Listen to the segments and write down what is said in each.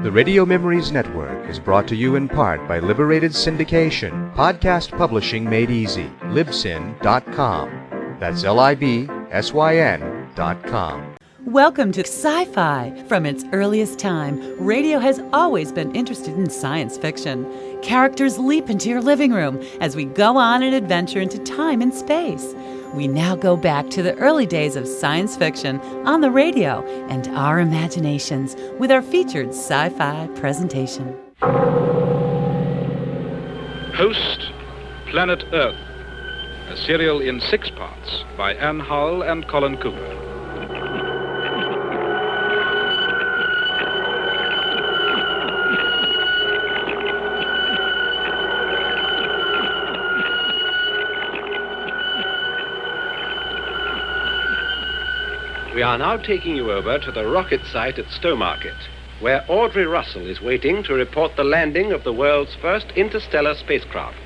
The Radio Memories Network is brought to you in part by Liberated Syndication, podcast publishing made easy, libsyn.com. That's libsyn.com. Welcome to Sci-Fi. From its earliest time, radio has always been interested in science fiction. Characters leap into your living room as we go on an adventure into time and space. We now go back to the early days of science fiction on the radio and our imaginations with our featured sci-fi presentation. Host, Planet Earth, a serial in 6 parts by Anne Howell and Colin Cooper. We are now taking you over to the rocket site at Stowmarket, where Audrey Russell is waiting to report the landing of the world's first interstellar spacecraft.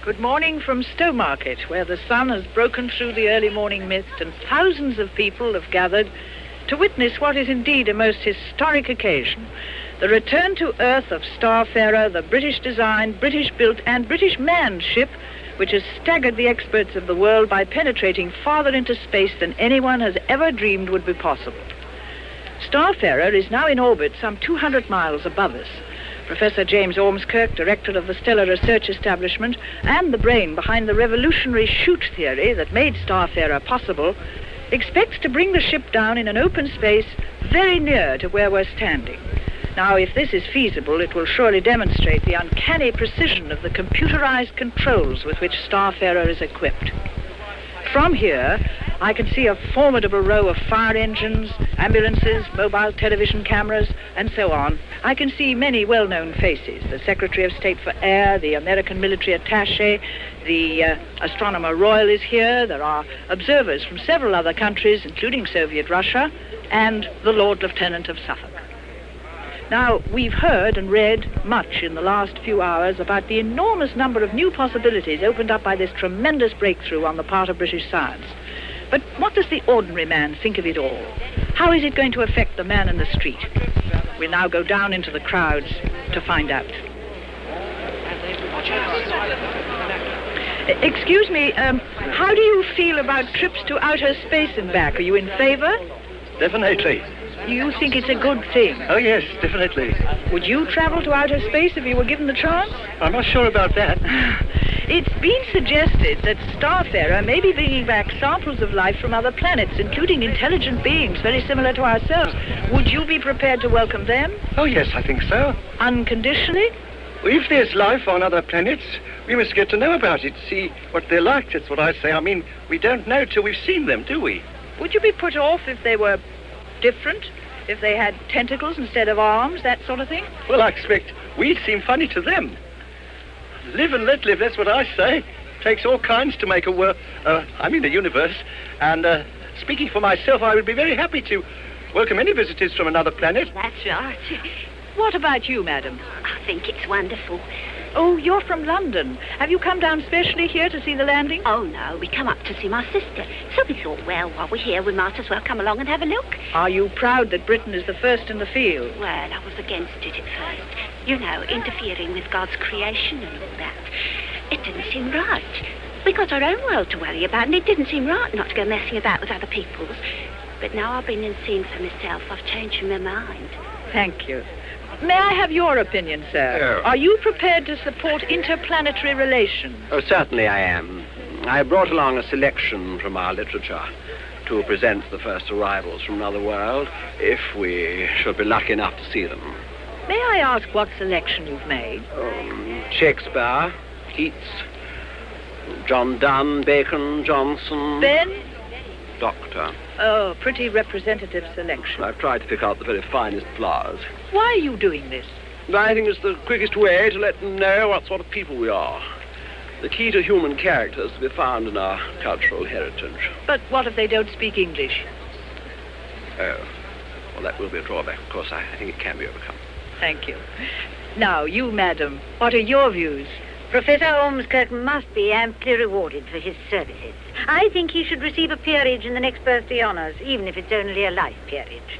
Good morning from Stowmarket, where the sun has broken through the early morning mist and thousands of people have gathered to witness what is indeed a most historic occasion. The return to Earth of Starfarer, the British-designed, British-built and British-manned ship which has staggered the experts of the world by penetrating farther into space than anyone has ever dreamed would be possible. Starfarer is now in orbit some 200 miles above us. Professor James Ormskirk, director of the Stellar Research Establishment and the brain behind the revolutionary shoot theory that made Starfarer possible, expects to bring the ship down in an open space very near to where we're standing. Now, if this is feasible, it will surely demonstrate the uncanny precision of the computerized controls with which Starfarer is equipped. From here, I can see a formidable row of fire engines, ambulances, mobile television cameras, and so on. I can see many well-known faces: the Secretary of State for Air, the American military attaché, the Astronomer Royal is here. There are observers from several other countries, including Soviet Russia, and the Lord Lieutenant of Suffolk. Now, we've heard and read much in the last few hours about the enormous number of new possibilities opened up by this tremendous breakthrough on the part of British science. But what does the ordinary man think of it all? How is it going to affect the man in the street? We'll now go down into the crowds to find out. Excuse me, how do you feel about trips to outer space and back? Are you in favor? Definitely. You think it's a good thing? Oh, yes, definitely. Would you travel to outer space if you were given the chance? I'm not sure about that. It's been suggested that Starfarer may be bringing back samples of life from other planets, including intelligent beings very similar to ourselves. Would you be prepared to welcome them? Oh, yes, I think so. Unconditionally? If there's life on other planets, we must get to know about it, see what they're like. That's what I say. I mean, we don't know till we've seen them, do we? Would you be put off if they were different? If they had tentacles instead of arms, that sort of thing? Well, I expect we'd seem funny to them. Live and let live, that's what I say. Takes all kinds to make a universe. And speaking for myself, I would be very happy to welcome any visitors from another planet. That's right. What about you, madam? I think it's wonderful. Oh, you're from London. Have you come down specially here to see the landing? Oh, no, we come up to see my sister. So we thought, well, while we're here, we might as well come along and have a look. Are you proud that Britain is the first in the field? Well, I was against it at first. You know, interfering with God's creation and all that. It didn't seem right. We got our own world to worry about, and it didn't seem right not to go messing about with other people's. But now I've been and seen for myself, I've changed my mind. Thank you. May I have your opinion, sir? Oh. Are you prepared to support interplanetary relations? Oh, certainly I am. I brought along a selection from our literature to present the first arrivals from another world, if we should be lucky enough to see them. May I ask what selection you've made? Shakespeare, Keats, John Donne, Bacon, Johnson... Ben? Doctor. Oh, pretty representative selection. I've tried to pick out the very finest flowers. Why are you doing this? I think it's the quickest way to let them know what sort of people we are. The key to human character is to be found in our cultural heritage. But what if they don't speak English? Oh, well, that will be a drawback. Of course, I think it can be overcome. Thank you. Now, you, madam, what are your views? Professor Ormskirk must be amply rewarded for his services. I think he should receive a peerage in the next birthday honours, even if it's only a life peerage.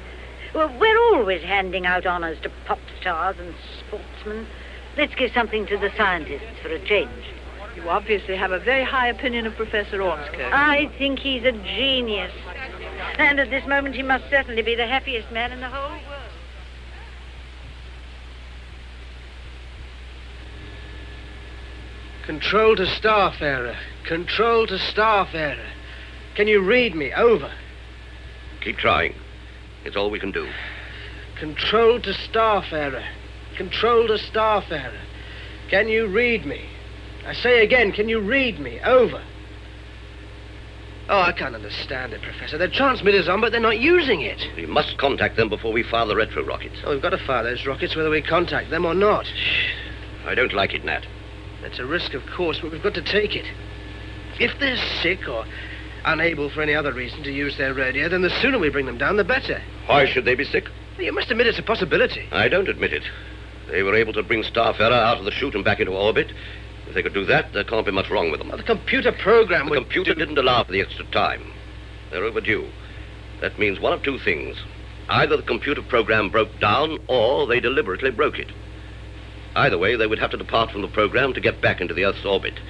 Well, we're always handing out honours to pop stars and sportsmen. Let's give something to the scientists for a change. You obviously have a very high opinion of Professor Ormskirk. I think he's a genius. And at this moment, he must certainly be the happiest man in the whole world. Control to staff error. Control to staff error. Can you read me? Over. Keep trying. It's all we can do. Control to staff error. Control to staff error. Can you read me? I say again, can you read me? Over. Oh, I can't understand it, Professor. The transmitter's on, but they're not using it. We must contact them before we fire the retro rockets. Oh, we've got to fire those rockets whether we contact them or not. I don't like it, Nat. That's a risk, of course, but we've got to take it. If they're sick or unable for any other reason to use their radio, then the sooner we bring them down, the better. Why should they be sick? You must admit it's a possibility. I don't admit it. They were able to bring Staff Error out of the chute and back into orbit. If they could do that, there can't be much wrong with them. Well, the computer program The computer didn't allow for the extra time. They're overdue. That means one of two things. Either the computer program broke down, or they deliberately broke it. Either way, they would have to depart from the program to get back into the Earth's orbit.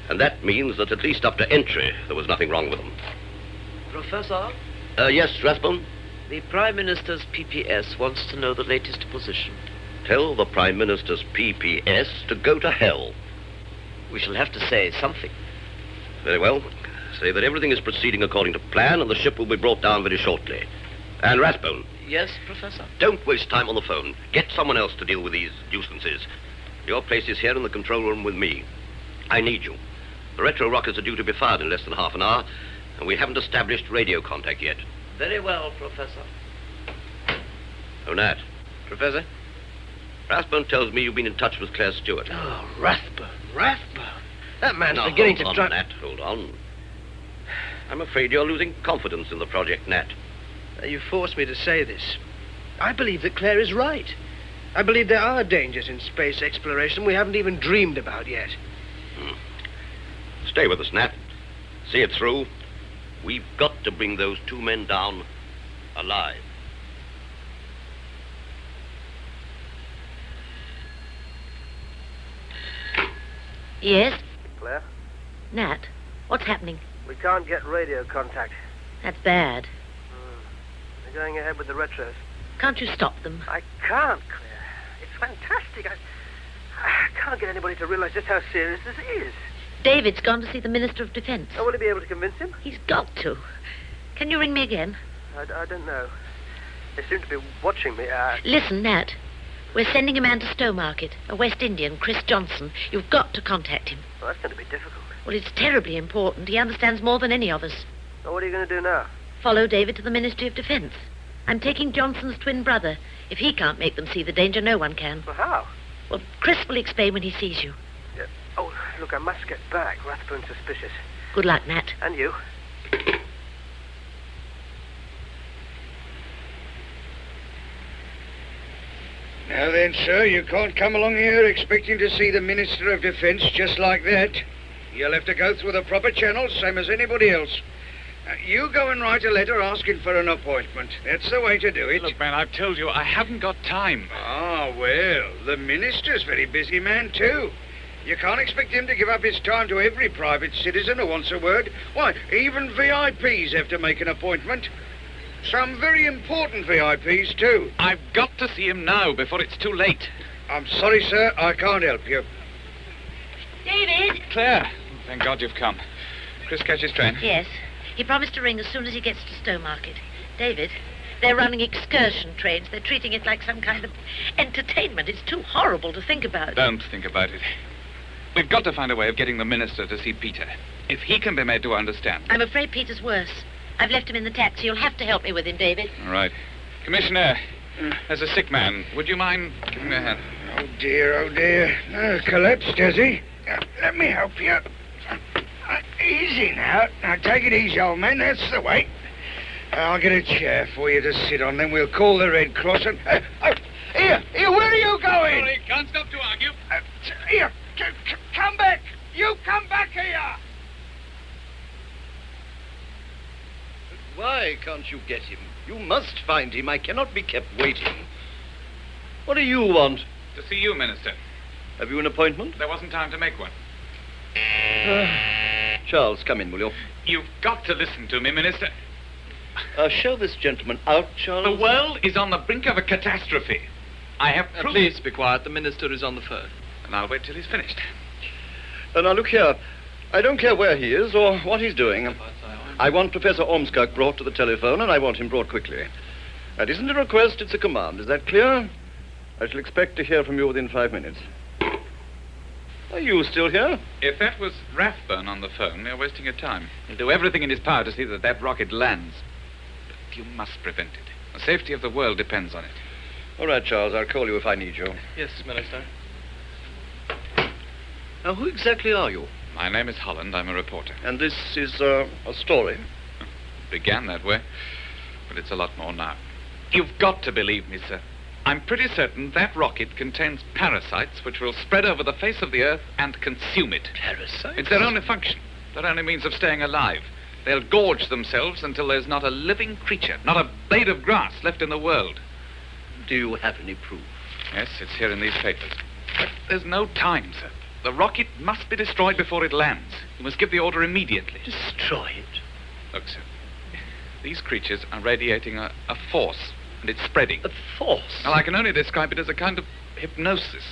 And that means that at least up to entry, there was nothing wrong with them. Professor? Yes, Rathbone? The Prime Minister's PPS wants to know the latest position. Tell the Prime Minister's PPS to go to hell. We shall have to say something. Very well. Say that everything is proceeding according to plan and the ship will be brought down very shortly. And Rathbone. Yes, Professor? Don't waste time on the phone. Get someone else to deal with these nuisances. Your place is here in the control room with me. I need you. The retro rockets are due to be fired in less than half an hour, and we haven't established radio contact yet. Very well, Professor. Oh, Nat. Professor? Rathbone tells me you've been in touch with Claire Stewart. Oh, Rathbone. That man's Now, beginning hold to on, try... Nat, hold on. I'm afraid you're losing confidence in the project, Nat. You forced me to say this. I believe that Claire is right. I believe there are dangers in space exploration we haven't even dreamed about yet. Stay with us, Nat. See it through. We've got to bring those two men down alive. Yes? Claire? Nat, what's happening? We can't get radio contact. That's bad. They're going ahead with the retros. Can't you stop them? I can't, Claire. It's fantastic. I can't get anybody to realize just how serious this is. David's gone to see the Minister of Defense. Oh, will he be able to convince him? He's got to. Can you ring me again? I don't know. They seem to be watching me. Listen, Nat. We're sending a man to Stowmarket, a West Indian, Chris Johnson. You've got to contact him. Well, that's going to be difficult. Well, it's terribly important. He understands more than any of us. Well, what are you going to do now? Follow David to the Ministry of Defense. I'm taking Johnson's twin brother. If he can't make them see the danger, no one can. Well, how? Well, Chris will explain when he sees you. Yeah. Oh, look, I must get back. Rathbone's suspicious. Good luck, Nat. And you. Now then, sir, you can't come along here expecting to see the Minister of Defence just like that. You'll have to go through the proper channels, same as anybody else. You go and write a letter asking for an appointment. That's the way to do it. Look, man, I've told you, I haven't got time. Ah, well, the Minister's a very busy man, too. You can't expect him to give up his time to every private citizen who wants a word. Why, even VIPs have to make an appointment. Some very important VIPs, too. I've got to see him now, before it's too late. I'm sorry, sir, I can't help you. David! Claire! Thank God you've come. Chris catches train? Yes. He promised to ring as soon as he gets to Stowmarket. David, they're running excursion trains. They're treating it like some kind of entertainment. It's too horrible to think about. Don't think about it. We've got to find a way of getting the minister to see Peter. If he can be made to understand. I'm afraid Peter's worse. I've left him in the taxi. You'll have to help me with him, David. All right. Commissioner, there's a sick man. Would you mind giving me a hand? Oh, dear. Collapsed, has he? Let me help you. Easy now. Now, take it easy, old man. That's the way. I'll get a chair for you to sit on, then we'll call the Red Cross and... Here, where are you going? Sorry, can't stop to argue. Here, come back. You come back here. Why can't you get him? You must find him. I cannot be kept waiting. What do you want? To see you, Minister. Have you an appointment? There wasn't time to make one. Charles, come in, will you? You've got to listen to me, Minister. Show this gentleman out, Charles. The world is on the brink of a catastrophe. I have proof. Please be quiet. The minister is on the phone. And I'll wait till he's finished. Now, look here. I don't care where he is or what he's doing. I want Professor Ormskirk brought to the telephone, and I want him brought quickly. That isn't a request, it's a command. Is that clear? I shall expect to hear from you within 5 minutes. Are you still here? If that was Rathbone on the phone, you're wasting your time. He'll do everything in his power to see that that rocket lands. But you must prevent it. The safety of the world depends on it. All right, Charles, I'll call you if I need you. Yes, Minister. Now, who exactly are you? My name is Holland. I'm a reporter. And this is a story? Began that way, but it's a lot more now. You've got to believe me, sir. I'm pretty certain that rocket contains parasites which will spread over the face of the Earth and consume it. Parasites? It's their only function, their only means of staying alive. They'll gorge themselves until there's not a living creature, not a blade of grass left in the world. Do you have any proof? Yes, it's here in these papers. But there's no time, sir. The rocket must be destroyed before it lands. You must give the order immediately. Destroy it? Look, sir, these creatures are radiating a force, and it's spreading. A force? Well, I can only describe it as a kind of hypnosis.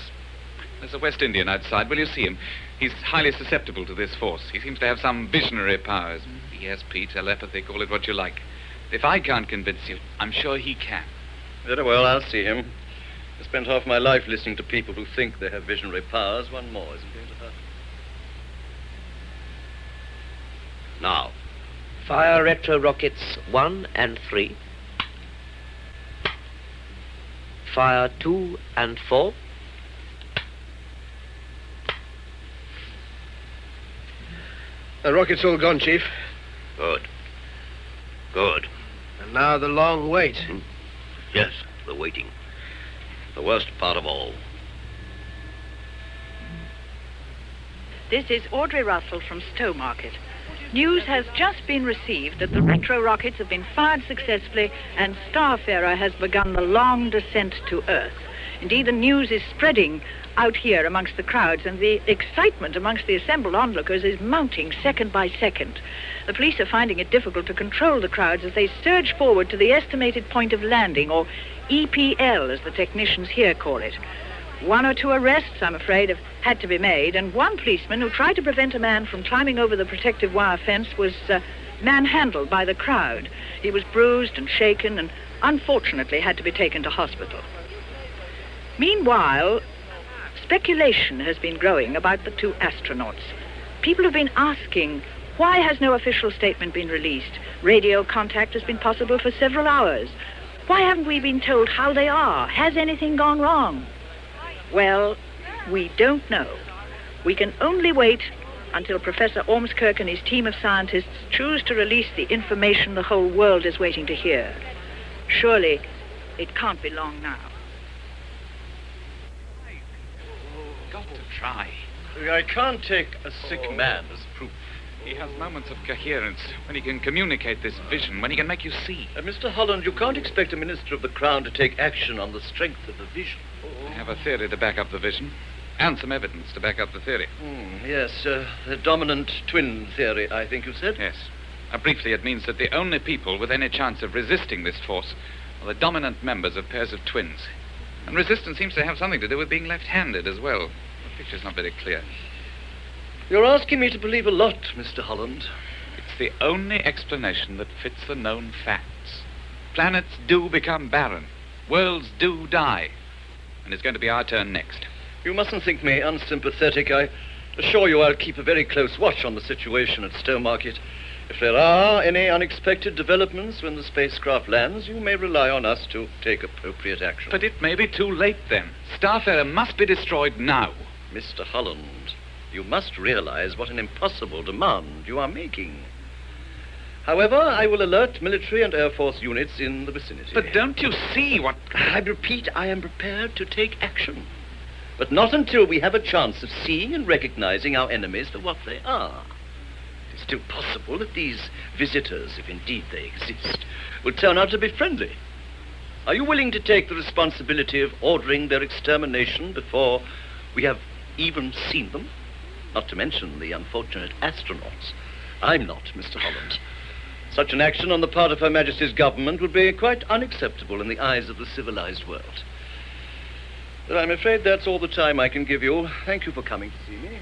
There's a West Indian outside. Will you see him? He's highly susceptible to this force. He seems to have some visionary powers. ESP, telepathy, call it what you like. If I can't convince you, I'm sure he can. Very well, I'll see him. I spent half my life listening to people who think they have visionary powers. One more isn't going to hurt. Now, fire retro rockets 1 and 3. Fire 2 and 4. The rocket's all gone, Chief. Good. Good. And now the long wait. Yes, the waiting. The worst part of all. This is Audrey Russell from Stowmarket. News has just been received that the retro rockets have been fired successfully and Starfarer has begun the long descent to Earth. Indeed, the news is spreading out here amongst the crowds, and the excitement amongst the assembled onlookers is mounting second by second. The police are finding it difficult to control the crowds as they surge forward to the estimated point of landing, or EPL, as the technicians here call it. 1 or 2 arrests, I'm afraid, have had to be made, and one policeman who tried to prevent a man from climbing over the protective wire fence was manhandled by the crowd. He was bruised and shaken and unfortunately had to be taken to hospital. Meanwhile, speculation has been growing about the 2 astronauts. People have been asking, why has no official statement been released? Radio contact has been possible for several hours. Why haven't we been told how they are? Has anything gone wrong? Well, we don't know. We can only wait until Professor Ormskirk and his team of scientists choose to release the information the whole world is waiting to hear. Surely, it can't be long now. Got to try. I can't take a sick man as proof. He has moments of coherence when he can communicate this vision, when he can make you see. Mr. Holland, you can't expect a minister of the Crown to take action on the strength of a vision. I have a theory to back up the vision, and some evidence to back up the theory. Yes, the dominant twin theory, I think you said? Yes. Briefly, it means that the only people with any chance of resisting this force are the dominant members of pairs of twins. And resistance seems to have something to do with being left-handed as well. The picture's not very clear. You're asking me to believe a lot, Mr. Holland. It's the only explanation that fits the known facts. Planets do become barren. Worlds do die. And it's going to be our turn next. You mustn't think me unsympathetic. I assure you I'll keep a very close watch on the situation at Stowmarket. If there are any unexpected developments when the spacecraft lands, you may rely on us to take appropriate action. But it may be too late then. Starfarer must be destroyed now. Mr. Holland, you must realize what an impossible demand you are making. However, I will alert military and Air Force units in the vicinity. But don't you see what... I repeat, I am prepared to take action. But not until we have a chance of seeing and recognizing our enemies for what they are. It is still possible that these visitors, if indeed they exist, will turn out to be friendly. Are you willing to take the responsibility of ordering their extermination before we have even seen them? Not to mention the unfortunate astronauts. I'm not, Mr. Holland. Such an action on the part of Her Majesty's government would be quite unacceptable in the eyes of the civilized world. But I'm afraid that's all the time I can give you. Thank you for coming to see me.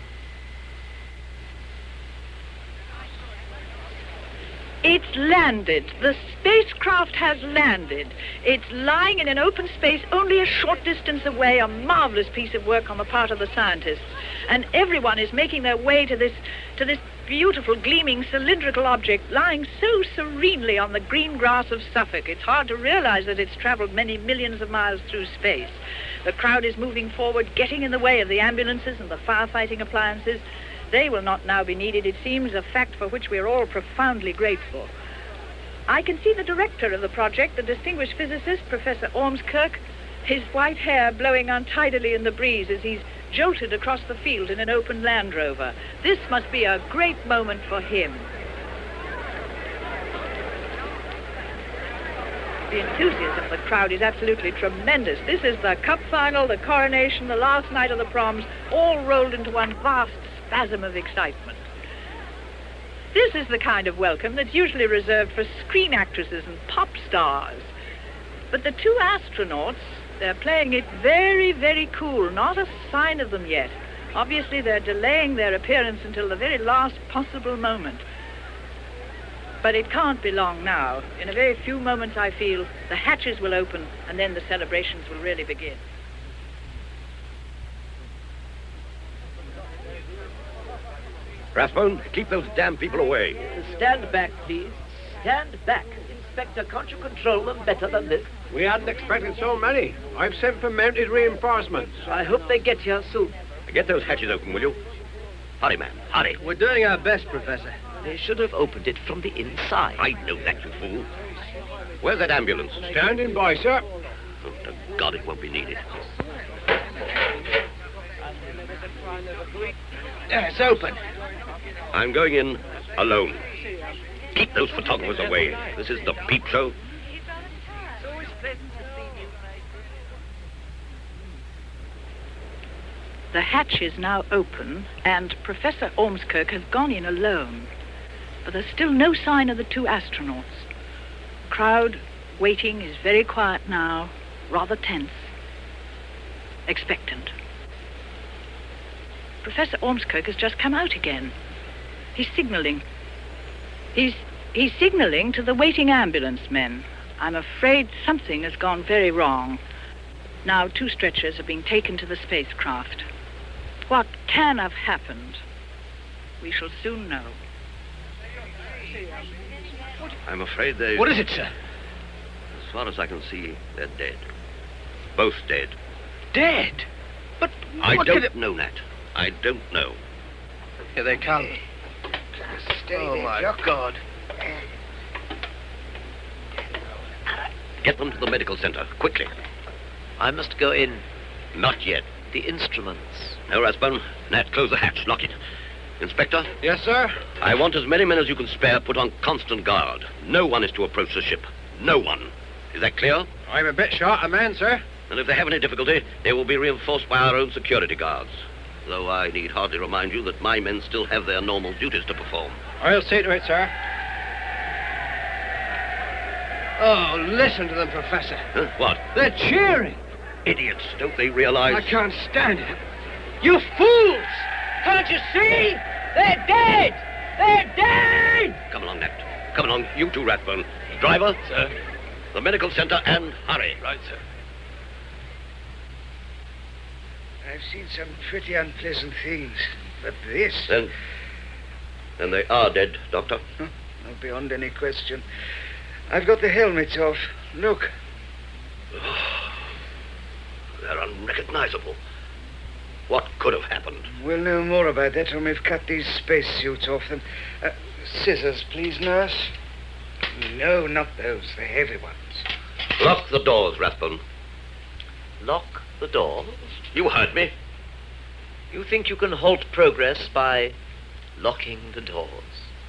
It's landed. The spacecraft has landed. It's lying in an open space only a short distance away, a marvelous piece of work on the part of the scientists. And everyone is making their way to this beautiful, gleaming, cylindrical object lying so serenely on the green grass of Suffolk. It's hard to realize that it's traveled many millions of miles through space. The crowd is moving forward, getting in the way of the ambulances and the firefighting appliances. They will not now be needed, it seems, a fact for which we are all profoundly grateful. I can see the director of the project, the distinguished physicist, Professor Ormskirk, his white hair blowing untidily in the breeze as he's jolted across the field in an open Land Rover. This must be a great moment for him. The enthusiasm of the crowd is absolutely tremendous. This is the cup final, the coronation, the last night of the proms, all rolled into one vast spasm of excitement. This is the kind of welcome that's usually reserved for screen actresses and pop stars. But the two astronauts, they're playing it very, very cool. Not a sign of them yet. Obviously, they're delaying their appearance until the very last possible moment. But it can't be long now. In a very few moments, I feel, the hatches will open, and then the celebrations will really begin. Rathbone, keep those damn people away. Stand back, please. Stand back. Inspector, can't you control them better than this? We hadn't expected so many. I've sent for mounted reinforcements. I hope they get here soon. Get those hatches open, will you? Hurry, man, hurry. We're doing our best, Professor. They should have opened it from the inside. I know that, you fool. Where's that ambulance? Standing by, sir. Oh, to God, it won't be needed. It's open. I'm going in alone. Keep those photographers away. This is the peep show. The hatch is now open, and Professor Ormskirk has gone in alone. But there's still no sign of the two astronauts. The crowd waiting is very quiet now, rather tense, expectant. Professor Ormskirk has just come out again. He's signaling. He's signaling to the waiting ambulance men. I'm afraid something has gone very wrong. Now 2 stretchers are being taken to the spacecraft. What can have happened? We shall soon know. I'm afraid they... What is it, sir? As far as I can see, they're dead. Both dead. Dead? But I what don't know, Nat. I don't know. Here they come. Stay my Jock. God. Get them to the medical center, quickly. I must go in. Not yet. The instruments. No, Rathbone. Nat, close the hatch. Lock it. Inspector? Yes, sir? I want as many men as you can spare put on constant guard. No one is to approach the ship. No one. Is that clear? I'm a bit short a man, sir. And if they have any difficulty, they will be reinforced by our own security guards. Though I need hardly remind you that my men still have their normal duties to perform. I'll see to it, sir. Oh, listen to them, Professor. Huh? What? They're cheering. Idiots. Don't they realize... I can't stand it. You fools! Can't you see? They're dead! They're dead! Come along, Nat. Come along. You too, Rathbone. Driver? Sir. The medical center, and hurry. Right, sir. I've seen some pretty unpleasant things, but this... Then they are dead, Doctor. Huh? Not beyond any question. I've got the helmets off. Look. They're unrecognizable. What could have happened? We'll know more about that when we've cut these spacesuits off them. Scissors, please, nurse. No, not those. The heavy ones. Lock the doors, Rathbone. Lock the doors? You heard me. You think you can halt progress by locking the doors?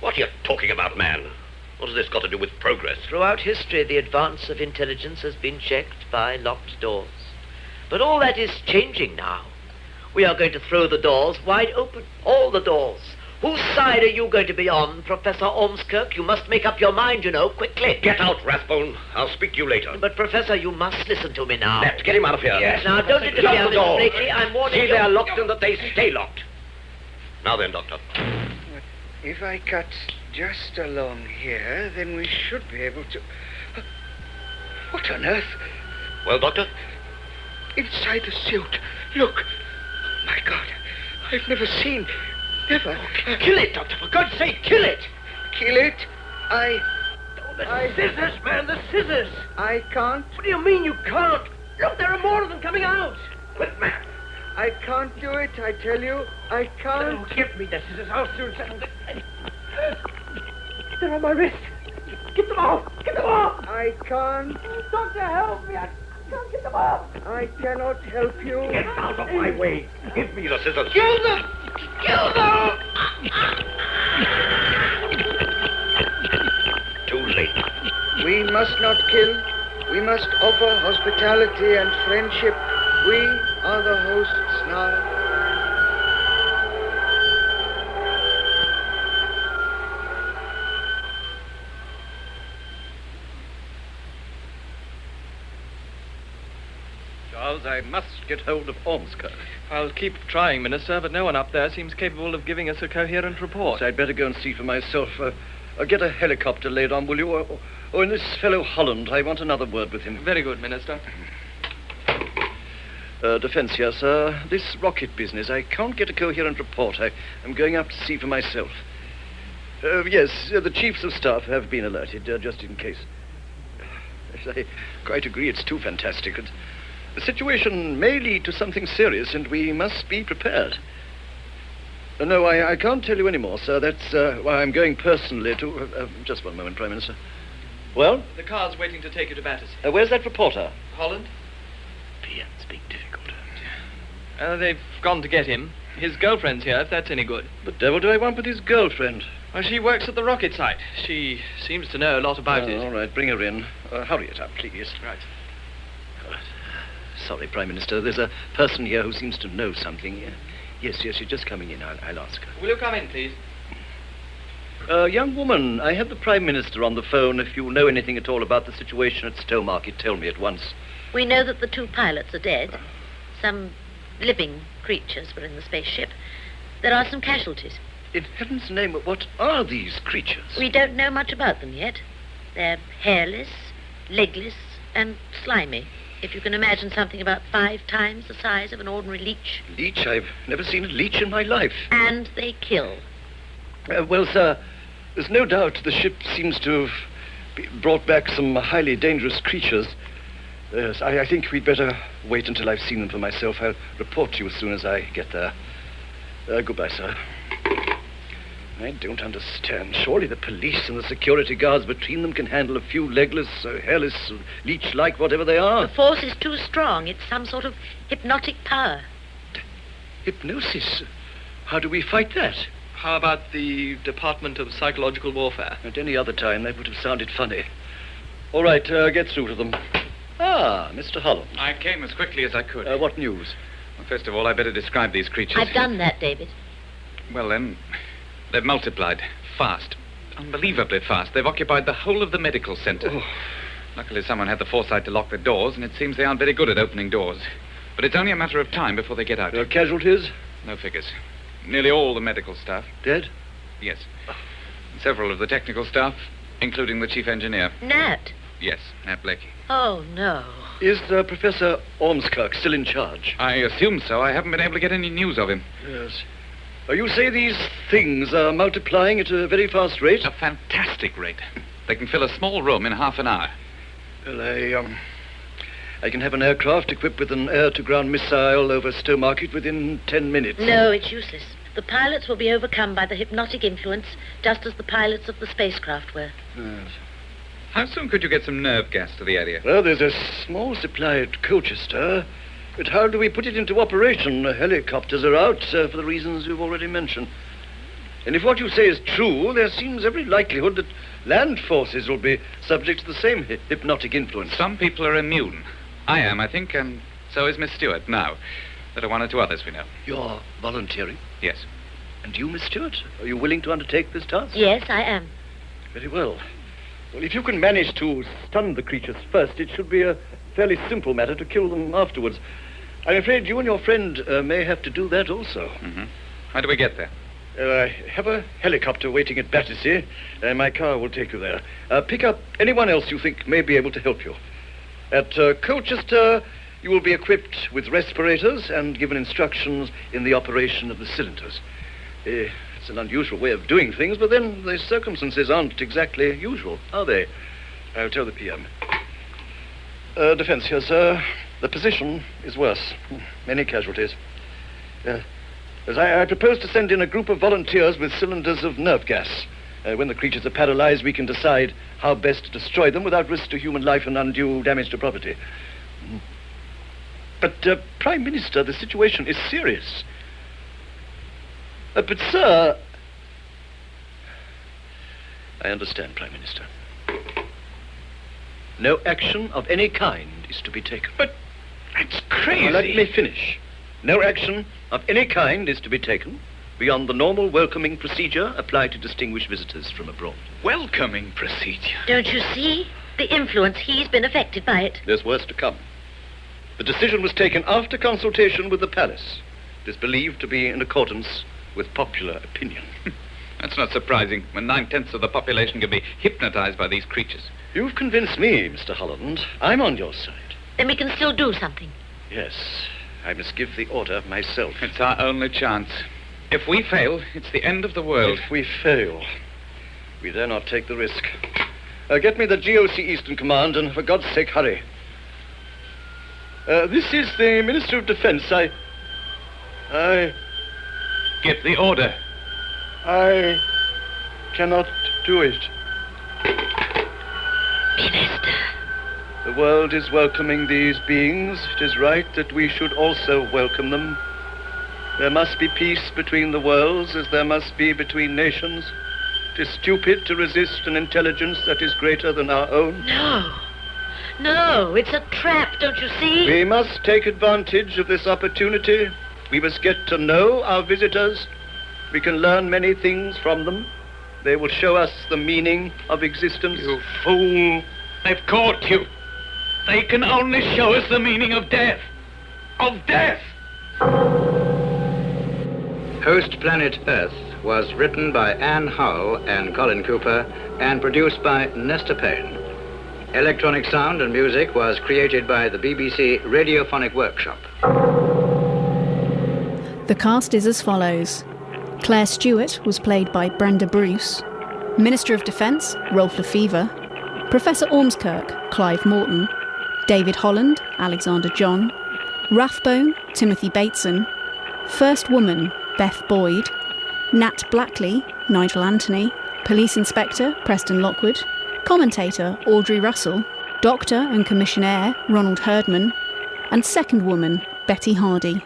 What are you talking about, man? What has this got to do with progress? Throughout history, the advance of intelligence has been checked by locked doors. But all that is changing now. We are going to throw the doors wide open. All the doors. Whose side are you going to be on, Professor Ormskirk? You must make up your mind, you know, quickly. Get out, Rathbone. I'll speak to you later. But, Professor, you must listen to me now. Left, get him out of here. Yes. Now, don't interfere, Lock the Mr. door. Blakely. I'm warning you. See, they're locked and that they stay locked. Now then, Doctor. If I cut just along here, then we should be able to... What on earth? Well, Doctor? Inside the suit. Look. My God. I've never seen... Never. Kill it, Doctor. For God's sake, kill it. Kill it? The scissors, man, the scissors. I can't. What do you mean you can't? Look, there are more of them coming out. Quick, man. I can't do it, I tell you. I can't. Oh, give me the scissors. I'll soon settle this. They're on my wrist. Get them off. Get them off. I can't. Doctor, help me. I can't get them off. I cannot help you. Get out of my way. Give me the scissors. Kill them. Kill them. Too late. We must not kill. We must offer hospitality and friendship. We are the hosts now. Charles, I must get hold of Ormskirk. I'll keep trying, Minister, but no one up there seems capable of giving us a coherent report. So I'd better go and see for myself. Get a helicopter laid on, will you? Or in this fellow Holland. I want another word with him. Very good, Minister. Defence here, sir. This rocket business, I can't get a coherent report. I'm going up to see for myself. Yes, the chiefs of staff have been alerted, just in case. Yes, I quite agree, it's too fantastic. The situation may lead to something serious, and we must be prepared. No, I can't tell you any more, sir. That's why I'm going personally to... just one moment, Prime Minister. Well? The car's waiting to take you to Battersea. Where's that reporter? Holland? Speak difficult. They've gone to get him. His girlfriend's here, if that's any good. But devil do I want with his girlfriend? Well, she works at the rocket site. She seems to know a lot about it. All right, bring her in. Hurry it up, please. Right. Sorry, Prime Minister. There's a person here who seems to know something. Yes, she's just coming in. I'll ask her. Will you come in, please? Young woman, I have the Prime Minister on the phone. If you know anything at all about the situation at Stowmarket, tell me at once. We know that the 2 pilots are dead. Some living creatures were in the spaceship. There are some casualties. In heaven's name, what are these creatures? We don't know much about them yet. They're hairless, legless, and slimy. If you can imagine something about 5 times the size of an ordinary leech. Leech? I've never seen a leech in my life. And they kill. Well, sir, there's no doubt the ship seems to have brought back some highly dangerous creatures. Yes, I think we'd better wait until I've seen them for myself. I'll report to you as soon as I get there. Goodbye, sir. I don't understand. Surely the police and the security guards between them can handle a few legless, hairless, leech-like, whatever they are. The force is too strong. It's some sort of hypnotic power. Hypnosis? How do we fight that? How about the Department of Psychological Warfare? At any other time, that would have sounded funny. All right, get through to them. Ah, Mr. Holland. I came as quickly as I could. What news? Well, first of all, I better describe these creatures. I've done that, David. Well, then, they've multiplied fast. Unbelievably fast. They've occupied the whole of the medical center. Oh. Luckily, someone had the foresight to lock the doors, and it seems they aren't very good at opening doors. But it's only a matter of time before they get out. Casualties? No figures. Nearly all the medical staff. Dead? Yes. Several of the technical staff, including the chief engineer. Nat? Yes, Nat Blakey. Oh, no. Is Professor Ormskirk still in charge? I assume so. I haven't been able to get any news of him. Yes. You say these things are multiplying at a very fast rate? A fantastic rate. They can fill a small room in half an hour. Well, I can have an aircraft equipped with an air-to-ground missile over Stowmarket within 10 minutes. No, it's useless. The pilots will be overcome by the hypnotic influence, just as the pilots of the spacecraft were. Yes. How soon could you get some nerve gas to the area? Well, there's a small supply at Colchester. But how do we put it into operation? Helicopters are out for the reasons you've already mentioned. And if what you say is true, there seems every likelihood that land forces will be subject to the same hypnotic influence. Some people are immune. I am, I think, and so is Miss Stewart now. There are one or two others we know. You're volunteering? Yes. And you, Miss Stewart, are you willing to undertake this task? Yes, I am. Very well. Well, if you can manage to stun the creatures first, it should be a fairly simple matter to kill them afterwards. I'm afraid you and your friend may have to do that also. Mm-hmm. How do we get there? I have a helicopter waiting at Battersea. My car will take you there. Pick up anyone else you think may be able to help you. At Colchester, you will be equipped with respirators and given instructions in the operation of the cylinders. It's an unusual way of doing things, but then the circumstances aren't exactly usual, are they? I'll tell the PM. Defense here, sir. The position is worse. Many casualties. As I propose to send in a group of volunteers with cylinders of nerve gas. When the creatures are paralyzed, we can decide how best to destroy them without risk to human life and undue damage to property. But, Prime Minister, the situation is serious. But, sir... I understand, Prime Minister. No action of any kind is to be taken. But that's crazy. Now, let me finish. No action of any kind is to be taken beyond the normal welcoming procedure applied to distinguished visitors from abroad. Welcoming procedure? Don't you see? The influence, he's been affected by it. There's worse to come. The decision was taken after consultation with the palace. It is believed to be in accordance with popular opinion. That's not surprising, when 9/10 of the population can be hypnotized by these creatures. You've convinced me, Mr. Holland. I'm on your side. Then we can still do something. Yes, I must give the order myself. It's our only chance. If we fail, it's the end of the world. If we fail, we dare not take the risk. Get me the GOC Eastern Command, and for God's sake, hurry. This is the Minister of Defense. I... Get the order. I cannot do it. Minister. The world is welcoming these beings. It is right that we should also welcome them. There must be peace between the worlds as there must be between nations. It is stupid to resist an intelligence that is greater than our own. No, it's a trap, don't you see? We must take advantage of this opportunity. We must get to know our visitors. We can learn many things from them. They will show us the meaning of existence. You fool. They've caught you. They can only show us the meaning of death. Of death! Host Planet Earth was written by Anne Howell and Colin Cooper and produced by Nestor Payne. Electronic sound and music was created by the BBC Radiophonic Workshop. The cast is as follows. Claire Stewart was played by Brenda Bruce. Minister of Defence, Rolf Lefevre. Professor Ormskirk, Clive Morton. David Holland, Alexander John. Rathbone, Timothy Bateson. First Woman, Beth Boyd. Nat Blackley, Nigel Anthony. Police Inspector, Preston Lockwood. Commentator, Audrey Russell. Doctor and Commissionaire, Ronald Herdman. And Second Woman, Betty Hardy.